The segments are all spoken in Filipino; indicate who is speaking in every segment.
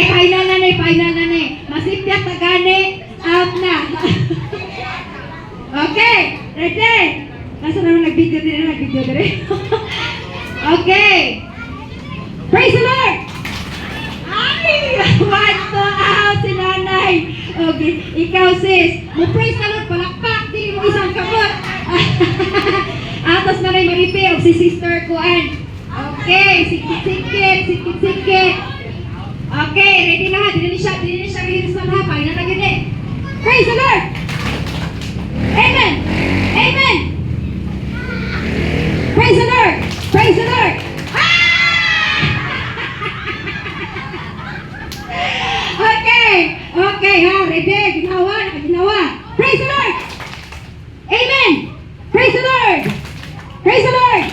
Speaker 1: final na ni. Masipyat na gani. Out na. Okay, ready? Nasa naman nag-video din. Okay. Praise the Lord! Ay! One to out si nanay. Okay, ikaw sis. Mo-praise the Lord, palakpak. Di mo isang kabot. Atos na rin maripi o si Sister Kuan. Okay, sikit. Okay, ready lahat. Dili siya rehearse na lahat. Pagin na lagi din. Praise the Lord! Amen! Amen! Praise the Lord! Praise the Lord! Okay, ha, ready, ginawa. Praise the Lord! Amen! Praise the Lord! Praise the Lord!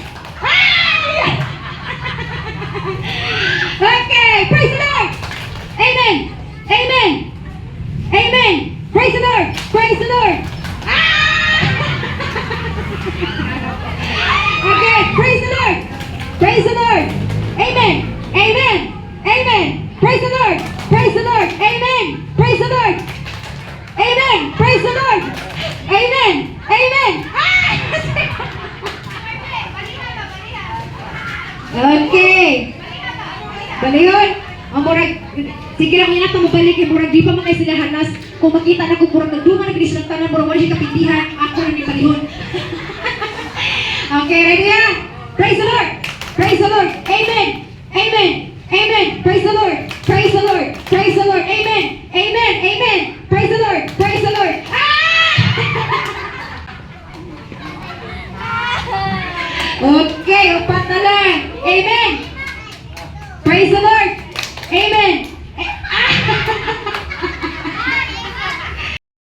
Speaker 1: Okay, praise the Lord! Amen! Amen! Amen! Praise the Lord! Praise the Lord! Okay, praise the Lord! Praise the Lord! Amen! Amen! Amen! Praise the Lord! Praise the Lord! Amen! Praise the Lord! Amen! Praise the Lord! Amen! Amen! Okay! Balihon! Ang murag, sige lang nila ito mabalik yung murag di pa mga sila hanas. Kung makita na kung murag nagdungan na ginis ng tanan, murag wala siya kapintihan, ako rin yung balihon. Okay, ready na? Praise the Lord! Praise the Lord! Amen! Amen! Amen! Praise the Lord! Praise the Lord! Praise the Lord! Amen! Amen! Amen! Praise the Lord! Praise the Lord! Okay, upat na lang! Amen! Praise the Lord!